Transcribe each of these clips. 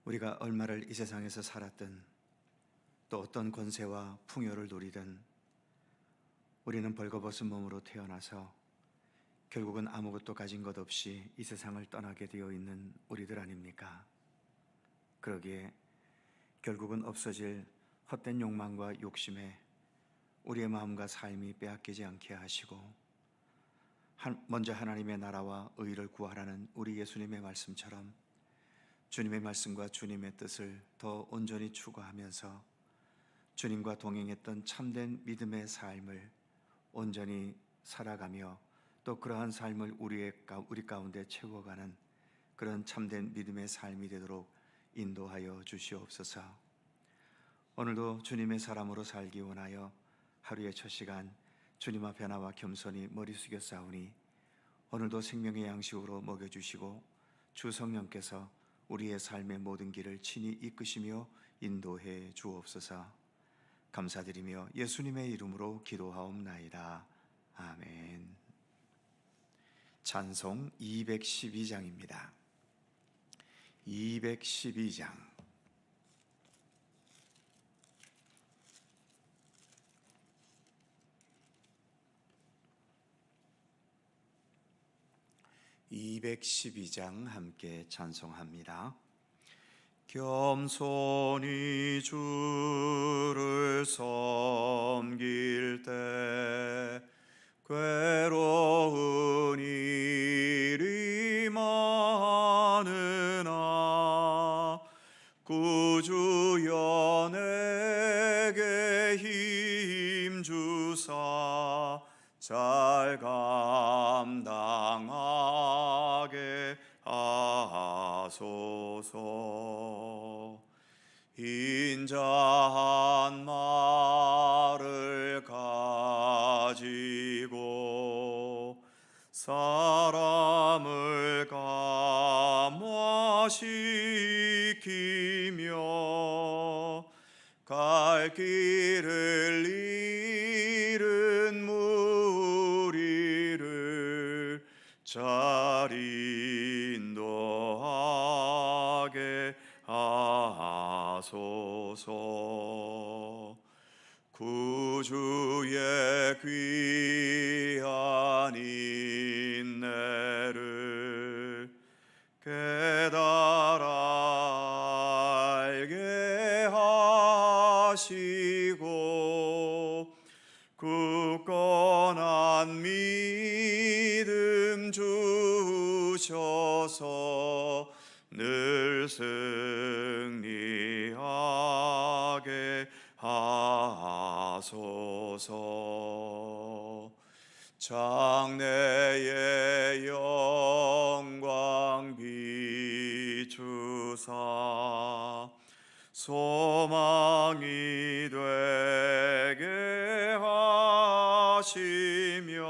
우리가 얼마를 이 세상에서 살았든 또 어떤 권세와 풍요를 누리든 우리는 벌거벗은 몸으로 태어나서 결국은 아무것도 가진 것 없이 이 세상을 떠나게 되어 있는 우리들 아닙니까? 그러기에 결국은 없어질 헛된 욕망과 욕심에 우리의 마음과 삶이 빼앗기지 않게 하시고 먼저 하나님의 나라와 의를 구하라는 우리 예수님의 말씀처럼 주님의 말씀과 주님의 뜻을 더 온전히 추구하면서 주님과 동행했던 참된 믿음의 삶을 온전히 살아가며 또 그러한 삶을 우리 가운데 채워가는 그런 참된 믿음의 삶이 되도록 인도하여 주시옵소서. 오늘도 주님의 사람으로 살기 원하여 하루의 첫 시간 주님 앞에 나와 겸손히 머리 숙여 싸우니 오늘도 생명의 양식으로 먹여주시고 주 성령께서 우리의 삶의 모든 길을 친히 이끄시며 인도해 주옵소서. 감사드리며 예수님의 이름으로 기도하옵나이다. 아멘. 찬송 212장입니다. 212장. (212장) 함께 찬송합니다. 겸손히 주를 섬길 때 괴로운 일이 많으나 구주여 내게 힘 주사 잘 감당하게 하소서. 인자한 말을 가지고 사람을 감화시키며 갈 길을 잃은 무리를 잘 인도하게 하소서. 구주의 귀한 인내를 깨달아 알게 하시고 굳건한 믿음 주셔서 늘 승리하게 하소서. 장래의 영광 비추사 소망이 되게 하시며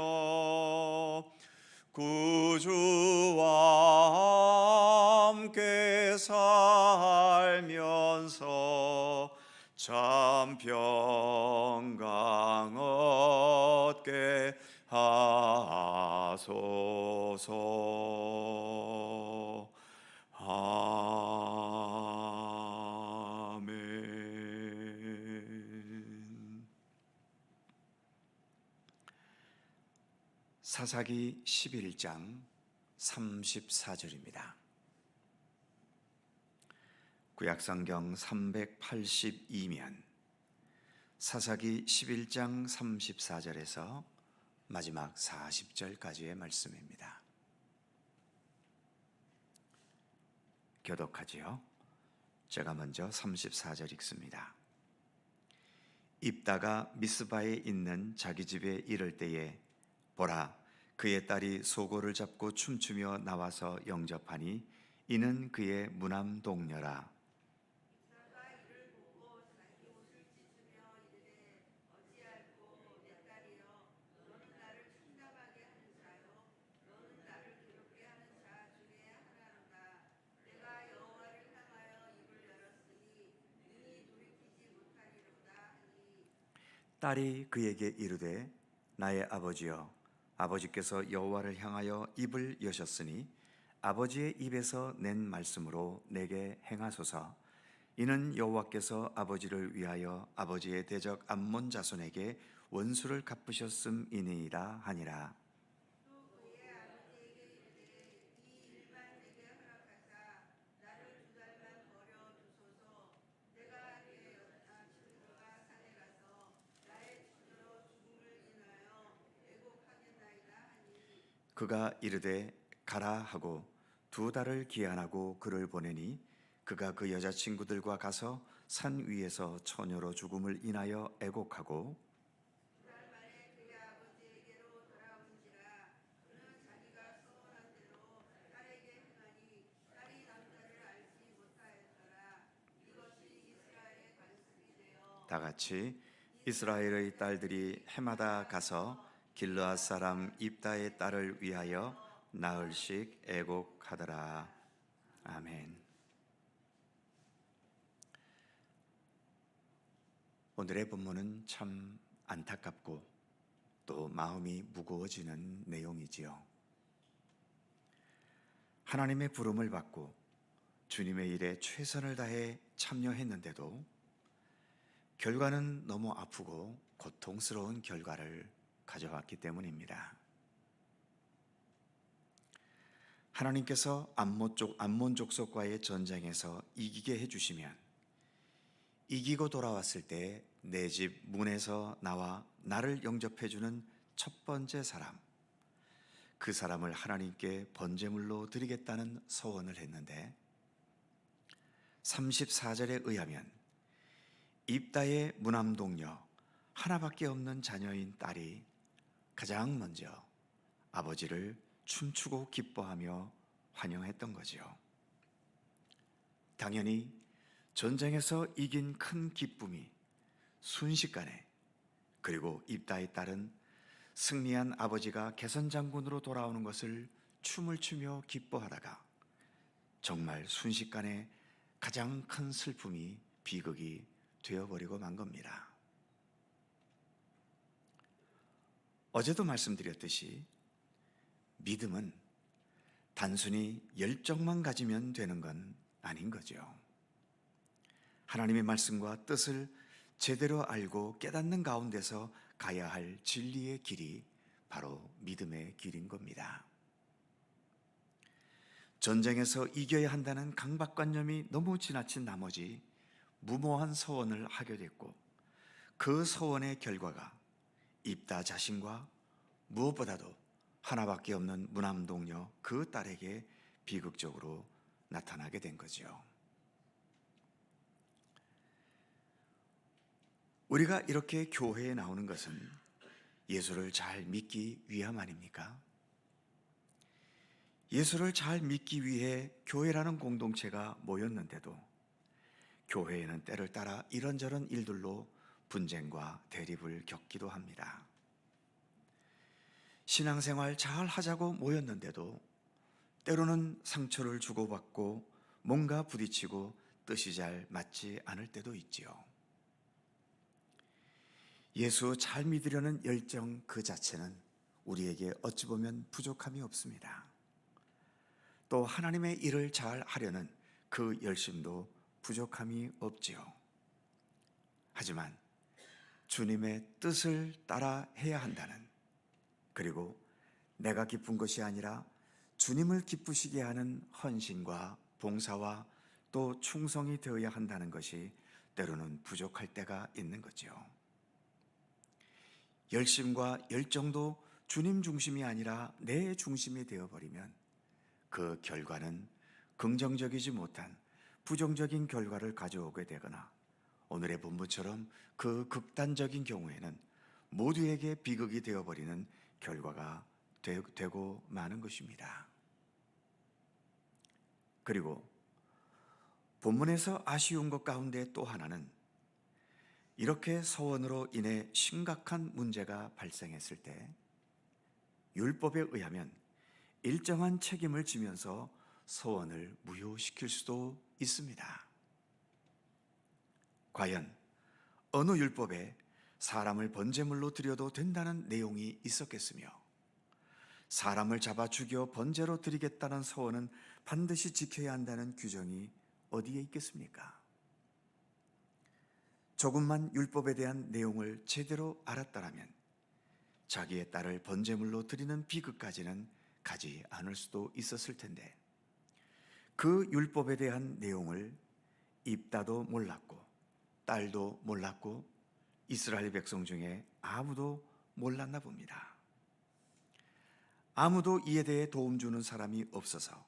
구주와 함께 살면서 참 평강 얻게 하소서. 아멘. 사사기 11장 34절입니다. 구약성경 382면 사사기 11장 34절에서 마지막 40절까지의 말씀입니다. 교독하지요. 제가 먼저 34절 읽습니다. 입다가 미스바에 있는 자기 집에 이를 때에 보라, 그의 딸이 소고를 잡고 춤추며 나와서 영접하니 이는 그의 무남 동녀라. 딸이 그에게 이르되 나의 아버지여, 아버지께서 여호와를 향하여 입을 여셨으니 아버지의 입에서 낸 말씀으로 내게 행하소서. 이는 여호와께서 아버지를 위하여 아버지의 대적 암몬 자손에게 원수를 갚으셨음이니이다 하니라. 그가 이르되 가라 하고 2달을 기한하고 그를 보내니 그가 그 여자친구들과 가서 산 위에서 처녀로 죽음을 인하여 애곡하고 다 같이 이스라엘의 딸들이 해마다 가서 길르앗 사람 입다의 딸을 위하여 나흘씩 애곡하더라. 아멘. 오늘의 본문은 참 안타깝고 또 마음이 무거워지는 내용이지요. 하나님의 부름을 받고 주님의 일에 최선을 다해 참여했는데도 결과는 너무 아프고 고통스러운 결과를 가져왔기 때문입니다. 하나님께서 암몬 족속과의 전쟁에서 이기게 해주시면 이기고 돌아왔을 때 내 집 문에서 나와 나를 영접해주는 첫 번째 사람, 그 사람을 하나님께 번제물로 드리겠다는 서원을 했는데 34절에 의하면 입다의 무남동녀 하나밖에 없는 자녀인 딸이 가장 먼저 아버지를 춤추고 기뻐하며 환영했던 거지요. 당연히 전쟁에서 이긴 큰 기쁨이 순식간에, 그리고 입다의 딸은 승리한 아버지가 개선장군으로 돌아오는 것을 춤을 추며 기뻐하다가 정말 순식간에 가장 큰 슬픔이 비극이 되어버리고 만 겁니다. 어제도 말씀드렸듯이 믿음은 단순히 열정만 가지면 되는 건 아닌 거죠. 하나님의 말씀과 뜻을 제대로 알고 깨닫는 가운데서 가야 할 진리의 길이 바로 믿음의 길인 겁니다. 전쟁에서 이겨야 한다는 강박관념이 너무 지나친 나머지 무모한 서원을 하게 됐고, 그 서원의 결과가 입다 자신과 무엇보다도 하나밖에 없는 무남동녀 그 딸에게 비극적으로 나타나게 된 거죠. 우리가 이렇게 교회에 나오는 것은 예수를 잘 믿기 위함 아닙니까? 예수를 잘 믿기 위해 교회라는 공동체가 모였는데도 교회에는 때를 따라 이런저런 일들로 분쟁과 대립을 겪기도 합니다. 신앙생활 잘 하자고 모였는데도 때로는 상처를 주고받고 뭔가 부딪히고 뜻이 잘 맞지 않을 때도 있지요. 예수 잘 믿으려는 열정 그 자체는 우리에게 어찌 보면 부족함이 없습니다. 또 하나님의 일을 잘 하려는 그 열심도 부족함이 없지요. 하지만 주님의 뜻을 따라 해야 한다는, 그리고 내가 기쁜 것이 아니라 주님을 기쁘시게 하는 헌신과 봉사와 또 충성이 되어야 한다는 것이 때로는 부족할 때가 있는 거죠. 열심과 열정도 주님 중심이 아니라 내 중심이 되어버리면 그 결과는 긍정적이지 못한 부정적인 결과를 가져오게 되거나, 오늘의 본문처럼 그 극단적인 경우에는 모두에게 비극이 되어버리는 결과가 되고 마는 것입니다. 그리고 본문에서 아쉬운 것 가운데 또 하나는, 이렇게 서원으로 인해 심각한 문제가 발생했을 때 율법에 의하면 일정한 책임을 지면서 서원을 무효시킬 수도 있습니다. 과연 어느 율법에 사람을 번제물로 드려도 된다는 내용이 있었겠으며 사람을 잡아 죽여 번제로 드리겠다는 서원은 반드시 지켜야 한다는 규정이 어디에 있겠습니까? 조금만 율법에 대한 내용을 제대로 알았다라면 자기의 딸을 번제물로 드리는 비극까지는 가지 않을 수도 있었을 텐데, 그 율법에 대한 내용을 입다도 몰랐고 딸도 몰랐고 이스라엘 백성 중에 아무도 몰랐나 봅니다. 아무도 이에 대해 도움 주는 사람이 없어서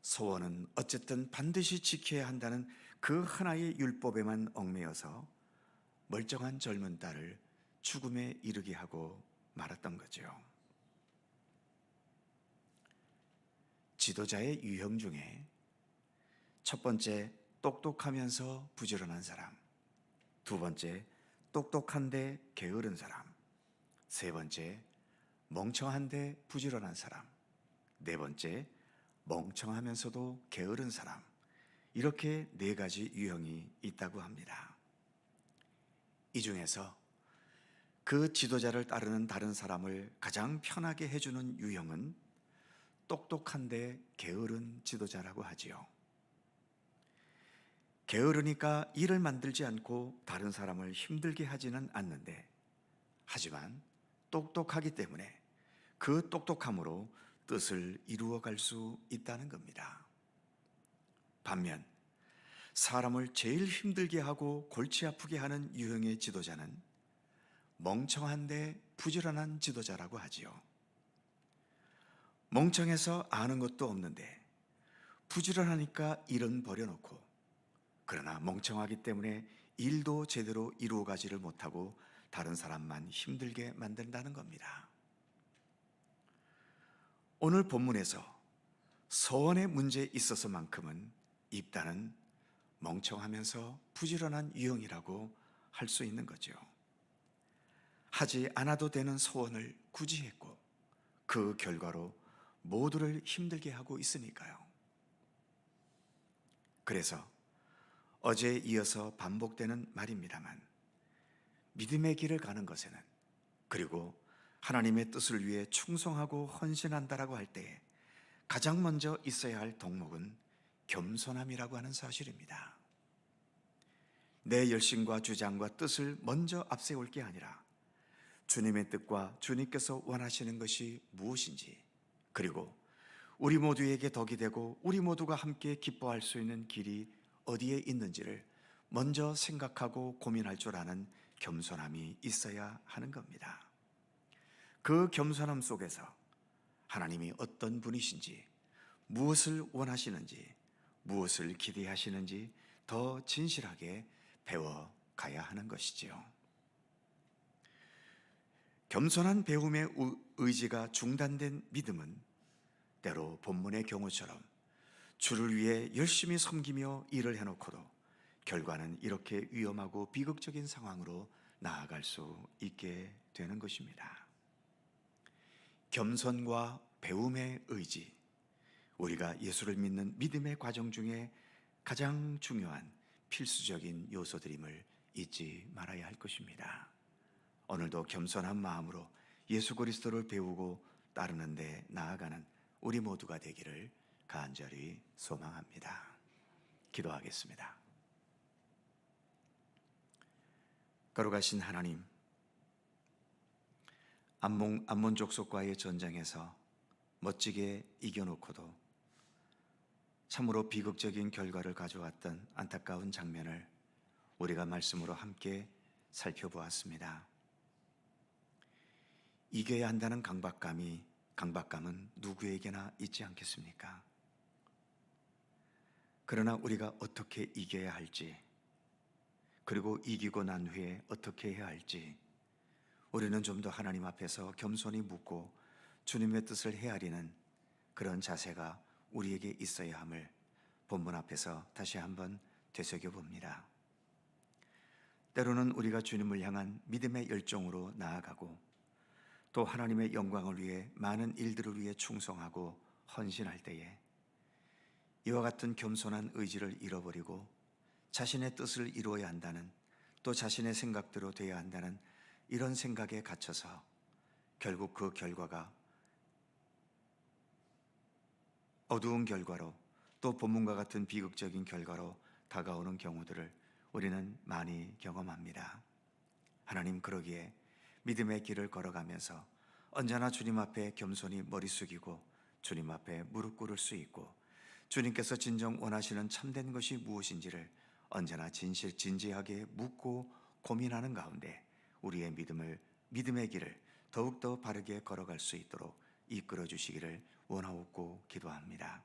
서원은 어쨌든 반드시 지켜야 한다는 그 하나의 율법에만 얽매여서 멀쩡한 젊은 딸을 죽음에 이르게 하고 말았던 거죠. 지도자의 유형 중에 첫 번째, 똑똑하면서 부지런한 사람; 두 번째, 똑똑한데 게으른 사람; 세 번째, 멍청한데 부지런한 사람; 네 번째, 멍청하면서도 게으른 사람. 이렇게 네 가지 유형이 있다고 합니다. 이 중에서 그 지도자를 따르는 다른 사람을 가장 편하게 해주는 유형은 똑똑한데 게으른 지도자라고 하지요. 게으르니까 일을 만들지 않고 다른 사람을 힘들게 하지는 않는데, 하지만 똑똑하기 때문에 그 똑똑함으로 뜻을 이루어갈 수 있다는 겁니다. 반면 사람을 제일 힘들게 하고 골치 아프게 하는 유형의 지도자는 멍청한데 부지런한 지도자라고 하지요. 멍청해서 아는 것도 없는데 부지런하니까 일은 버려놓고, 그러나 멍청하기 때문에 일도 제대로 이루어가지를 못하고 다른 사람만 힘들게 만든다는 겁니다. 오늘 본문에서 서원의 문제에 있어서만큼은 입다는 멍청하면서 부지런한 유형이라고 할 수 있는 거죠. 하지 않아도 되는 서원을 굳이 했고 그 결과로 모두를 힘들게 하고 있으니까요. 그래서 어제에 이어서 반복되는 말입니다만, 믿음의 길을 가는 것에는, 그리고 하나님의 뜻을 위해 충성하고 헌신한다라고 할 때에 가장 먼저 있어야 할 덕목은 겸손함이라고 하는 사실입니다. 내 열심과 주장과 뜻을 먼저 앞세울 게 아니라 주님의 뜻과 주님께서 원하시는 것이 무엇인지, 그리고 우리 모두에게 덕이 되고 우리 모두가 함께 기뻐할 수 있는 길이 어디에 있는지를 먼저 생각하고 고민할 줄 아는 겸손함이 있어야 하는 겁니다. 그 겸손함 속에서 하나님이 어떤 분이신지, 무엇을 원하시는지, 무엇을 기대하시는지 더 진실하게 배워가야 하는 것이지요. 겸손한 배움의 의지가 중단된 믿음은 때로 본문의 경우처럼 주를 위해 열심히 섬기며 일을 해놓고도 결과는 이렇게 위험하고 비극적인 상황으로 나아갈 수 있게 되는 것입니다. 겸손과 배움의 의지, 우리가 예수를 믿는 믿음의 과정 중에 가장 중요한 필수적인 요소들임을 잊지 말아야 할 것입니다. 오늘도 겸손한 마음으로 예수 그리스도를 배우고 따르는 데 나아가는 우리 모두가 되기를 간절히 소망합니다. 기도하겠습니다. 거룩하신 하나님, 암몬 족속과의 전쟁에서 멋지게 이겨놓고도 참으로 비극적인 결과를 가져왔던 안타까운 장면을 우리가 말씀으로 함께 살펴보았습니다. 이겨야 한다는 강박감은 누구에게나 있지 않겠습니까? 그러나 우리가 어떻게 이겨야 할지, 그리고 이기고 난 후에 어떻게 해야 할지 우리는 좀 더 하나님 앞에서 겸손히 묻고 주님의 뜻을 헤아리는 그런 자세가 우리에게 있어야 함을 본문 앞에서 다시 한번 되새겨 봅니다. 때로는 우리가 주님을 향한 믿음의 열정으로 나아가고 또 하나님의 영광을 위해 많은 일들을 위해 충성하고 헌신할 때에 이와 같은 겸손한 의지를 잃어버리고 자신의 뜻을 이루어야 한다는, 또 자신의 생각대로 돼야 한다는 이런 생각에 갇혀서 결국 그 결과가 어두운 결과로 또 본문과 같은 비극적인 결과로 다가오는 경우들을 우리는 많이 경험합니다. 하나님 그러기에 믿음의 길을 걸어가면서 언제나 주님 앞에 겸손히 머리 숙이고 주님 앞에 무릎 꿇을 수 있고 주님께서 진정 원하시는 참된 것이 무엇인지를 언제나 진지하게 묻고 고민하는 가운데 우리의 믿음의 길을 더욱더 바르게 걸어갈 수 있도록 이끌어 주시기를 원하옵고 기도합니다.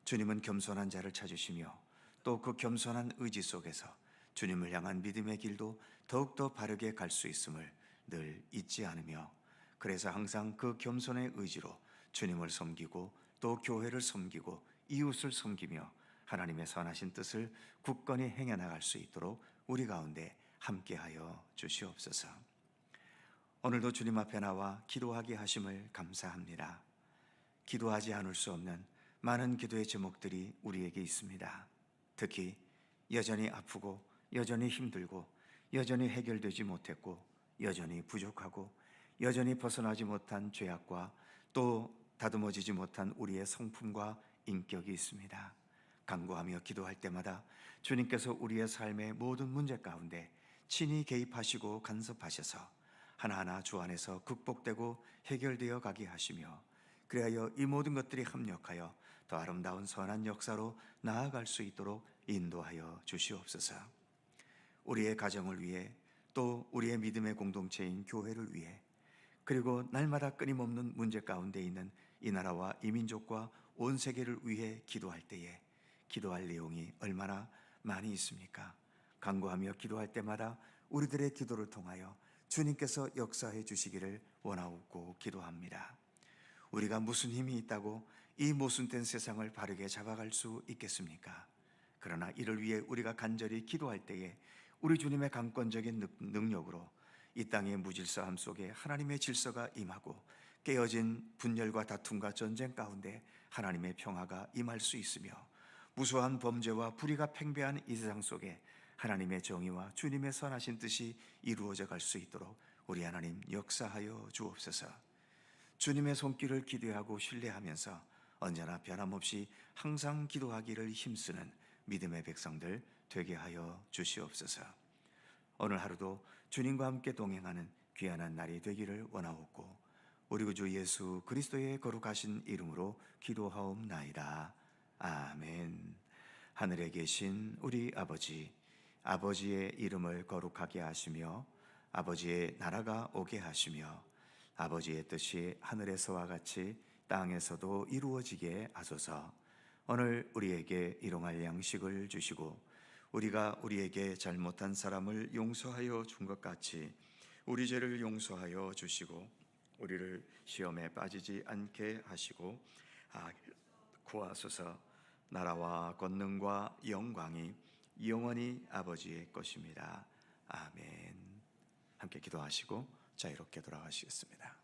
주님은 겸손한 자를 찾으시며 또 그 겸손한 의지 속에서 주님을 향한 믿음의 길도 더욱더 바르게 갈 수 있음을 늘 잊지 않으며, 그래서 항상 그 겸손의 의지로 주님을 섬기고 또 교회를 섬기고 이웃을 섬기며 하나님의 선하신 뜻을 굳건히 행해 나갈 수 있도록 우리 가운데 함께하여 주시옵소서. 오늘도 주님 앞에 나와 기도하게 하심을 감사합니다. 기도하지 않을 수 없는 많은 기도의 제목들이 우리에게 있습니다. 특히 여전히 아프고 여전히 힘들고 여전히 해결되지 못했고 여전히 부족하고 여전히 벗어나지 못한 죄악과 또 다듬어지지 못한 우리의 성품과 인격이 있습니다. 간구하며 기도할 때마다 주님께서 우리의 삶의 모든 문제 가운데 친히 개입하시고 간섭하셔서 하나하나 주 안에서 극복되고 해결되어 가게 하시며, 그리하여 이 모든 것들이 합력하여 더 아름다운 선한 역사로 나아갈 수 있도록 인도하여 주시옵소서. 우리의 가정을 위해 또 우리의 믿음의 공동체인 교회를 위해 그리고 날마다 끊임없는 문제 가운데 있는 이 나라와 이 민족과 온 세계를 위해 기도할 때에 기도할 내용이 얼마나 많이 있습니까? 간구하며 기도할 때마다 우리들의 기도를 통하여 주님께서 역사해 주시기를 원하옵고 기도합니다. 우리가 무슨 힘이 있다고 이 모순된 세상을 바르게 잡아갈 수 있겠습니까? 그러나 이를 위해 우리가 간절히 기도할 때에 우리 주님의 강권적인 능력으로 이 땅의 무질서함 속에 하나님의 질서가 임하고 깨어진 분열과 다툼과 전쟁 가운데 하나님의 평화가 임할 수 있으며, 무수한 범죄와 불의가 팽배한 이 세상 속에 하나님의 정의와 주님의 선하신 뜻이 이루어져 갈 수 있도록 우리 하나님 역사하여 주옵소서. 주님의 손길을 기대하고 신뢰하면서 언제나 변함없이 항상 기도하기를 힘쓰는 믿음의 백성들 되게 하여 주시옵소서. 오늘 하루도 주님과 함께 동행하는 귀한 날이 되기를 원하옵고 우리 구주 예수 그리스도의 거룩하신 이름으로 기도하옵나이다. 아멘. 하늘에 계신 우리 아버지, 아버지의 이름을 거룩하게 하시며 아버지의 나라가 오게 하시며 아버지의 뜻이 하늘에서와 같이 땅에서도 이루어지게 하소서. 오늘 우리에게 일용할 양식을 주시고 우리가 우리에게 잘못한 사람을 용서하여 준 것 같이 우리 죄를 용서하여 주시고 우리를 시험에 빠지지 않게 하시고 구하소서. 나라와 권능과 영광이 영원히 아버지의 것입니다. 아멘. 함께 기도하시고 자유롭게 돌아가시겠습니다.